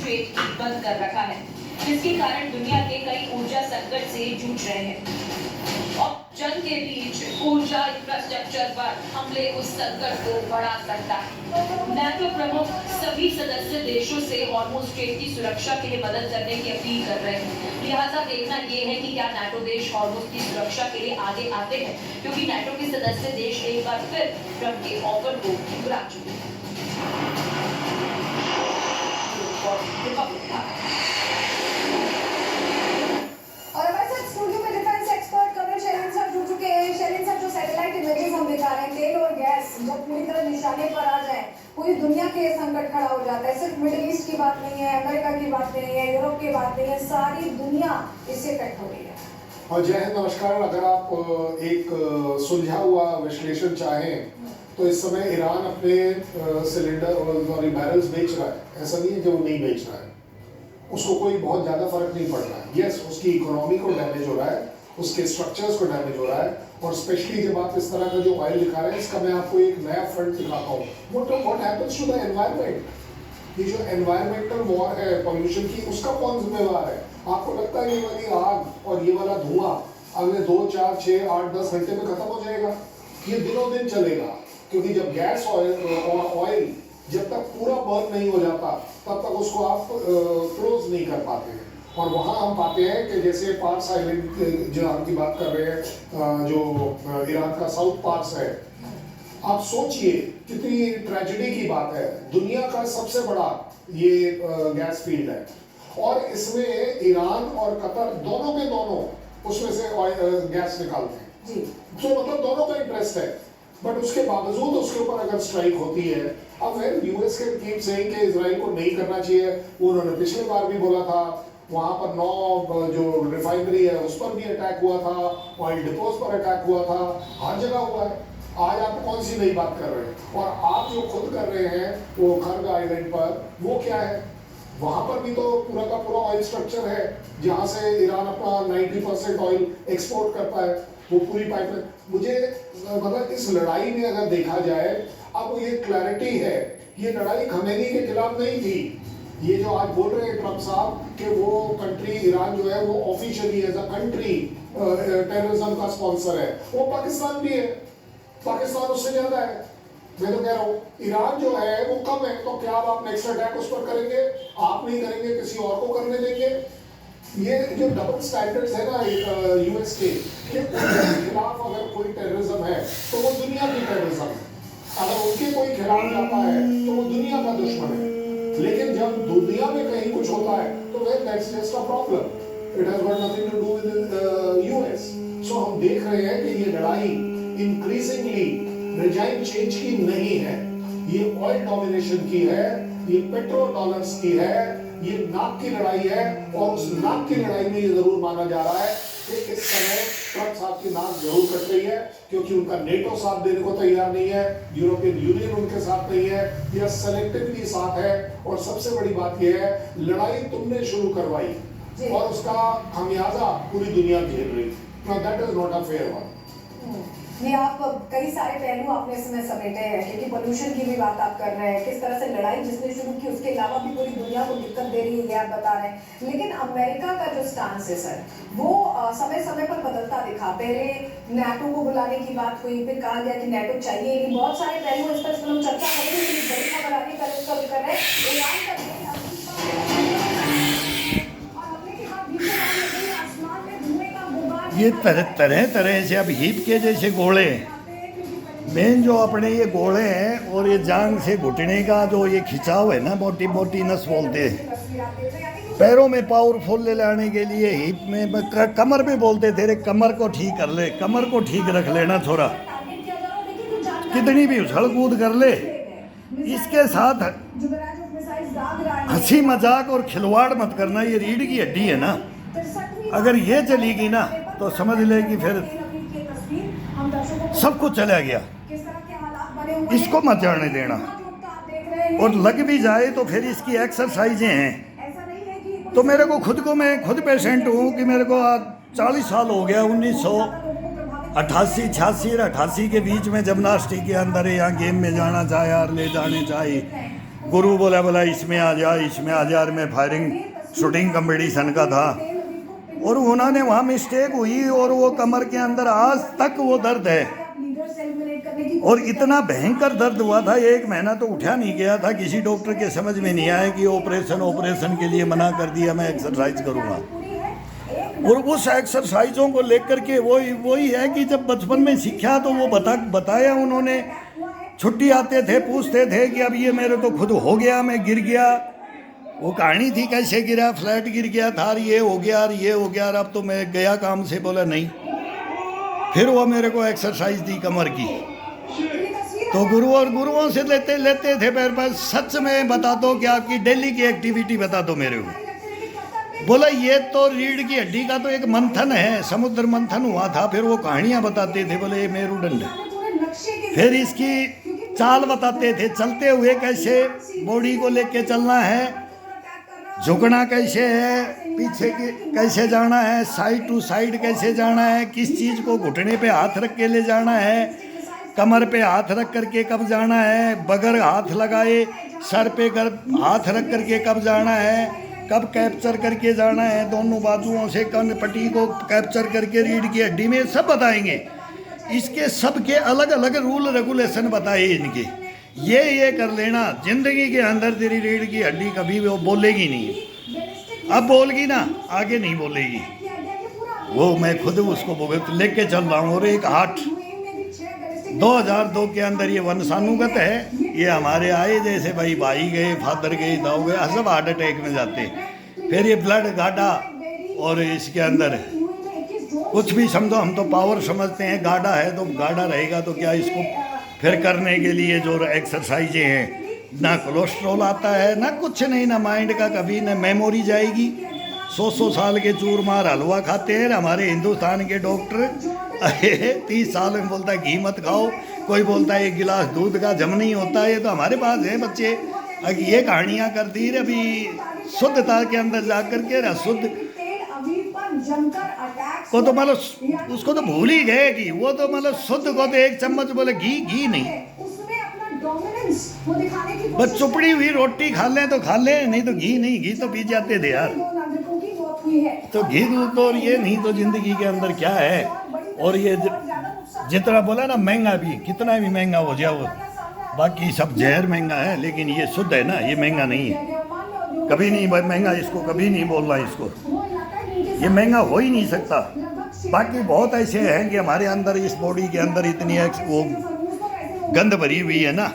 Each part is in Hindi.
स्ट्रेट बंद कर रखा है, जिसके कारण दुनिया के कई ऊर्जा संकट से जूझ रहे हैं और जंग के बीच ऊर्जा इंफ्रास्ट्रक्चर पर हमले उस संकट को बढ़ा सकता है। नाटो प्रमुख सभी सदस्य देशों से हॉर्मुज स्ट्रेट की सुरक्षा के लिए मदद करने की अपील कर रहे हैं। लिहाजा देखना ये है कि क्या नाटो देश हॉर्मुज की सुरक्षा के लिए आगे आते हैं, क्योंकि नाटो के सदस्य देश एक बार फिर ट्रंप के ऑफर को ठुकरा चुके हैं। और हमारे साथ स्टूडियो में defence expert colonel Shailendra sir जुड़ चुके हैं। शैलेंद्र सर, जो सैटेलाइट इमेजेस हम दिखा रहे हैं, तेल और गैस जब पूरी तरह निशाने पर आ जाए, पूरी दुनिया के संकट खड़ा हो जाता है। सिर्फ मिडिल ईस्ट की बात नहीं है, अमेरिका की बात नहीं है, यूरोप की बात नहीं है, सारी दुनिया इससे इफेक्ट हो रही है। और जय हिंद, नमस्कार। अगर आप एक सुलझा हुआ विश्लेषण चाहें तो इस समय ईरान अपने सिलेंडर और बैरल्स बेच रहा है। ऐसा नहीं है कि वो नहीं बेच रहा है, उसको कोई बहुत ज़्यादा फर्क नहीं पड़ रहा है। यस, उसकी इकोनॉमी को डैमेज हो रहा है, उसके स्ट्रक्चर्स को डैमेज हो रहा है। और स्पेशली जब आप इस तरह का जो ऑयल दिखा रहे हैं, इसका मैं आपको एक नया फ्रंट दिखाता हूँ। What happens to the environment? ये जो एनवायरमेंटल वॉर है पॉल्यूशन की, उसका कौन जिम्मेवार है? आपको लगता है ये वाली आग और ये वाला धुआं अगले 2, 4, 6, 8, 10 घंटे में खत्म हो जाएगा? ये दिनों दिन चलेगा, क्योंकि जब गैस ऑयल जब तक पूरा बर्न नहीं हो जाता तब तक उसको आप क्लोज नहीं कर पाते हैं। और वहाँ हम पाते हैं कि जैसे पार्स आइलैंड जो हम की बात कर रहे हैं, जो ईरान का साउथ पार्स है, आप सोचिए कितनी ट्रेजेडी की बात है। दुनिया का सबसे बड़ा ये गैस फील्ड है और इसमें ईरान और कतर दोनों के दोनों उसमें से गैस निकालते हैं। तो मतलब दोनों का इंटरेस्ट है, बट उसके बावजूद उसके ऊपर अगर स्ट्राइक होती है, अब यूएस के कीप सेइंग कि इजराइल को नहीं करना चाहिए। उन्होंने पिछले बार भी बोला था, वहां पर 9 जो रिफाइनरी है उस पर भी अटैक हुआ था, ऑयल डिपोज पर अटैक हुआ था, हर जगह हुआ है। आज आप कौन सी नई बात कर रहे हैं? और आप जो खुद कर रहे हैं वो खर्ग आइलैंड पर, वो क्या है? वहां पर भी तो पूरा का पूरा ऑयल स्ट्रक्चर है, जहां से ईरान अपना 90% ऑयल एक्सपोर्ट करता है, वो पूरी पाइपलाइन। मुझे मतलब इस लड़ाई में अगर देखा जाए, अब ये क्लैरिटी है, ये लड़ाई खमेनी के खिलाफ नहीं थी। ये जो आज बोल रहे हैं ट्रंप साहब कि वो कंट्री ईरान जो है वो officially as a country terrorism का स्पॉन्सर है, वो पाकिस्तान भी है, पाकिस्तान उससे ज्यादा है। मैं तो कह रहा हूँ ईरान जो है वो कम है, तो क्या आप नेक्स्ट अटैक उस पर करेंगे? आप नहीं करेंगे, किसी और को करने देंगे? ये जो डबल स्टैंडर्ड्स है ना यूएस के खिलाफ, अगर कोई टेररिज्म है तो वो दुनिया की टेररिज्म है, अगर उनके कोई खिलाफ जाता है तो वो दुनिया का दुश्मन है। लेकिन जब दुनिया में कहीं कुछ होता है तो well that's just a problem, it has got nothing to do with us. So हम देख रहे हैं कि ये लड़ाई इंक्रीजिंगली रिजाइम चेंज की नहीं है, ये ऑयल डोमिनेशन की है, ये पेट्रो डॉलर्स की है, ये नाक की लड़ाई है। और उस नाक की लड़ाई में ये जरूर माना जा रहा है कि इस समय ट्रंप साहब की नाक जरूर कट रही है, क्योंकि उनका नेटो साथ देने को तैयार नहीं है, यूरोपियन यूनियन उनके साथ नहीं है, या सेलेक्टिवली साथ है। और सबसे बड़ी बात यह है, लड़ाई तुमने शुरू करवाई और उसका खामियाजा पूरी दुनिया झेल रही। Now that is not a fair one. ये आप कई सारे पहलू आपने इसमें समेटे हैं, क्योंकि पोल्यूशन की भी बात आप कर रहे हैं, किस तरह से लड़ाई जिसने शुरू की उसके अलावा भी पूरी दुनिया को दिक्कत दे रही है, ये आप बता रहे हैं। लेकिन अमेरिका का जो स्टांस है सर, वो समय समय पर बदलता दिखा। पहले नाटो को बुलाने की बात हुई, फिर कहा गया कि नाटो चाहिए नहीं, बहुत सारे पहलू इस पर हम चर्चा करेंगे। बड़ी खबर आगे कर उसका भी कर रहे हैं, ईरान का ये तरह तरह से अब हीप के जैसे गोले, मेन जो अपने ये गोले हैं और ये जांग से घुटने का जो ये खिंचाव है ना, मोटी मोटी नस बोलते हैं, पैरों में पावरफुल ले लाने के लिए हीप में, कमर में बोलते थे, कमर को ठीक कर ले, कमर को ठीक रख लेना थोड़ा, कितनी भी उछल कूद कर ले। इसके साथ हंसी मजाक और खिलवाड़ मत करना, ये रीढ़ की हड्डी है ना, अगर ये चलेगी ना तो समझ ले कि फिर सब कुछ चला गया। इसको मत जाने देना, और लग भी जाए तो फिर इसकी एक्सरसाइजें हैं। तो मेरे को खुद मैं खुद पेशेंट हूँ कि मेरे को 40 साल हो गया, 1988, 86 और 88 के बीच में जिम्नास्टिक के अंदर यहाँ गेम में जाना चाहे और ले जाने चाहिए, गुरु बोला बोला इसमें आ जा, इसमें आ जा। मैं फायरिंग शूटिंग कंपटीशन का था और उन्होंने वहाँ मिस्टेक हुई और वो कमर के अंदर आज तक वो दर्द है और इतना भयंकर दर्द हुआ था, 1 महीना तो उठा नहीं गया था। किसी डॉक्टर के समझ में नहीं आया कि ऑपरेशन के लिए मना कर दिया, मैं एक्सरसाइज करूँगा। और उस एक्सरसाइजों को लेकर के वही है कि जब बचपन में सीखा तो वो बताया उन्होंने। छुट्टी आते थे पूछते थे कि अब ये मेरे तो खुद हो गया, मैं गिर गया। वो कहानी थी कैसे गिरा, फ्लैट गिर गया था, ये हो गया और अब तो मैं गया काम से। बोला नहीं। फिर वो मेरे को एक्सरसाइज दी कमर की, तो गुरुओं से लेते थे मेरे पास। सच में बता दो कि आपकी डेली की एक्टिविटी बता दो मेरे को। बोला ये तो रीढ़ की हड्डी का तो एक मंथन है, समुद्र मंथन हुआ था। फिर वो कहानियां बताते थे, बोले ये मेरुदंड है। फिर इसकी चाल बताते थे, चलते हुए कैसे बॉडी को लेके चलना है, झुकना कैसे है, पीछे कैसे जाना है, साइड टू साइड कैसे जाना है, किस चीज़ को घुटने पे हाथ रख के ले जाना है, कमर पे हाथ रख करके कब जाना है, बगैर हाथ लगाए सर पे हाथ रख करके कब जाना है, कब कैप्चर करके जाना है, दोनों बाजुओं से कन पट्टी को कैप्चर करके रीढ़ की हड्डी में, सब बताएंगे। इसके सब के अलग अलग रूल रेगुलेशन बताए इनके। ये कर लेना, जिंदगी के अंदर तेरी रीढ़ की हड्डी कभी वो बोलेगी नहीं। अब बोलगी ना, आगे नहीं बोलेगी। वो मैं खुद उसको लेके चल रहा हूँ। और एक हार्ट 2002 के अंदर ये वंशानुगत है। ये हमारे आए जैसे भाई गए, फादर गए, दाऊ गए, सब हार्ट अटैक में जाते। फिर ये ब्लड गाढ़ा, और इसके अंदर कुछ भी समझो, हम तो पावर समझते हैं, गाढ़ा है तो गाढ़ा रहेगा तो क्या। इसको फिर करने के लिए जो एक्सरसाइजें हैं, ना कोलेस्ट्रॉल आता है, ना कुछ नहीं, ना माइंड का कभी ना मेमोरी जाएगी। 100 साल के चूरमार हलवा खाते हैं हमारे हिंदुस्तान के डॉक्टर। 30 साल में बोलता है घी मत खाओ, कोई बोलता है 1 गिलास दूध का जम नहीं होता है। तो हमारे पास है बच्चे, ये कहानियाँ कर दी अभी शुद्धता के अंदर जा कर के शुद्ध को तो मतलब उसको तो भूल ही गए कि वो तो मतलब शुद्ध को तो 1 चम्मच बोले घी नहीं। बस चुपड़ी हुई रोटी खा लें तो खा लें, नहीं तो घी नहीं, घी तो पी जाते थे यार। तो घी दूध तो, और ये नहीं तो जिंदगी के अंदर क्या है। और ये जितना बोला ना महंगा भी, कितना भी महंगा हो जाए वो, बाकी सब जहर महंगा है, लेकिन ये शुद्ध है ना, ये महंगा नहीं है। कभी नहीं महंगा, इसको कभी नहीं बोलना, इसको ये महंगा हो ही नहीं सकता। बाकी बहुत ऐसे हैं कि हमारे अंदर इस बॉडी के अंदर इतनी वो गंद भरी हुई है ना,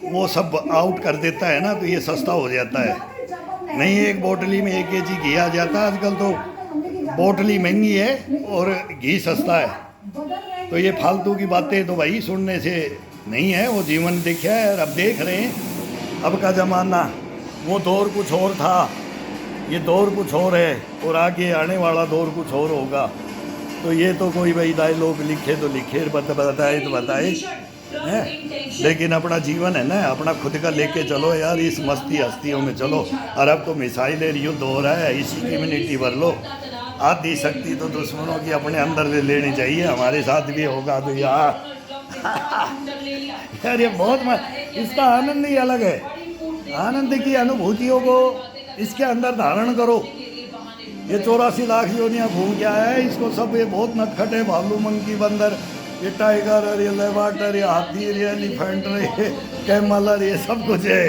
वो सब आउट कर देता है ना, तो ये सस्ता हो जाता है। नहीं, 1 बोतली में 1 kg घी आ जाता है। आजकल तो बोतली महंगी है और घी सस्ता है। तो ये फालतू की बातें तो भाई सुनने से नहीं है। वो जीवन देखा है और अब देख रहे हैं अब का ज़माना। वो दौर कुछ और था, ये दौर कुछ और है, और आगे आने वाला दौर कुछ और होगा। तो ये तो कोई भाई डायलॉग लिखे तो लिखे, बताए तो बताए हैं, लेकिन अपना जीवन है ना, अपना खुद का लेके चलो यार, इस मस्ती हस्तियों में चलो। और अब तो मिसाइलें युद्ध हो रहा है, इसी की इम्यूनिटी भर लो। आधी शक्ति तो दुश्मनों की अपने अंदर ले लेनी चाहिए। हमारे साथ भी होगा तो यार यार ये बहुत इसका आनंद ही अलग है। आनंद की अनुभूतियों को इसके अंदर धारण करो। ये 84 लाख योनियाँ घूम के आया है, इसको सब ये बहुत नटखट है। भालू, मंकी, बंदर, ये टाइगर, ये लेवाटर, ये हाथी, ये एलिफेंट, ये कैमल, ये सब कुछ है।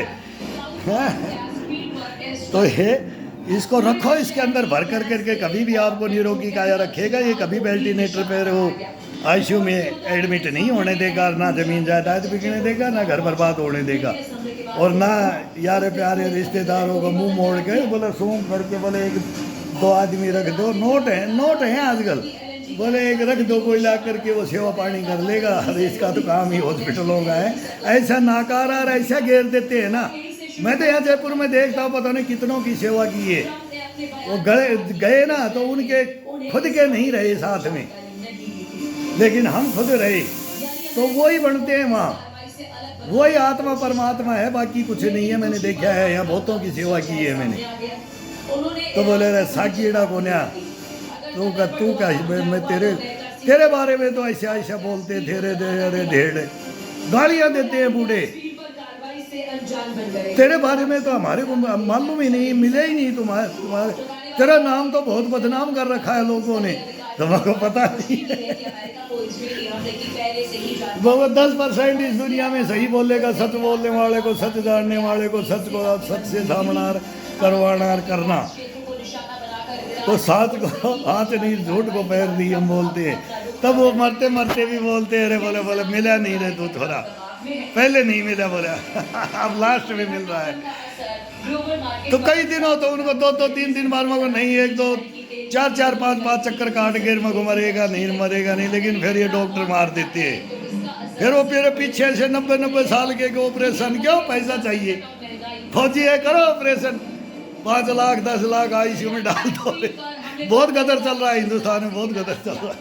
तो ये इसको रखो इसके अंदर भर कर करके, कभी भी आपको निरोगी काया रखेगा। ये कभी वेंटिलेटर पे हो, आईसीयू में एडमिट नहीं होने देगा, ना ज़मीन जायदाद बिकने देगा, ना घर बर्बाद होने देगा, और ना यार प्यारे रिश्तेदारों को मुंह मोड़ के बोले सूंघ करके बोले 1-2 आदमी रख दो। नोट है आजकल, बोले एक रख दो, कोई ला करके वो सेवा पानी कर लेगा। अरे इसका तो काम ही हॉस्पिटलों का है। ऐसा नाकारा और ऐसा घेर देते हैं ना। मैं तो यहाँ जयपुर में देखता हूँ, पता नहीं कितनों की सेवा की है। वो गए ना तो उनके खुद के नहीं रहे साथ में, लेकिन हम खुद रहे, तो वही बनते हैं वहाँ। वही आत्मा परमात्मा है, बाकी कुछ नहीं है। मैंने देखा है यहाँ बहुतों की सेवा की है मैंने। तो बोले रे साकीड़ा कोन्या तू का मैं तेरे बारे में तो ऐसा बोलते थे रे ढेड़, गालियाँ देते हैं बूढ़े। से अनजान बन गए। तेरे बारे में तो हमारे को मालूम ही नहीं, मिले ही नहीं तुम्हारे तेरा नाम तो बहुत बदनाम कर रखा है लोगों ने, तुम्हारे को पता नहीं है। अमेरिका को इजरायली हमले की पहले से ही जान वो 10% इस दुनिया में सही बोलेगा, सच बोलने वाले को, सच जानने वाले को, सच को सच से सामना करवाना करना, क्षेत्र को निशाना बनाकर तो साथ को हाथ नहीं झूठ को पैर नहीं हम बोलते हैं। तब वो मरते मरते भी बोलते हैं, अरे बोले बोले मिला नहीं रे तू थोड़ा, पहले नहीं मिला बोला अब लास्ट में मिल रहा है। ग्लोबल मार्केट तो कई दिनों तो उनको 2-3 दिन बाद मको नहीं, 1-2 4-4 5-5 चक्कर काट के मको मरेगा नहीं, लेकिन फिर ये डॉक्टर मार देते हैं। फिर वो फिर पीछे से 90 साल के ऑपरेशन, क्यों पैसा चाहिए, फौजी है करो ऑपरेशन, 5 लाख 10 लाख आईसीयू में डाल दो। बहुत गदर चल रहा है हिंदुस्तान में, बहुत गदर चल रहा है।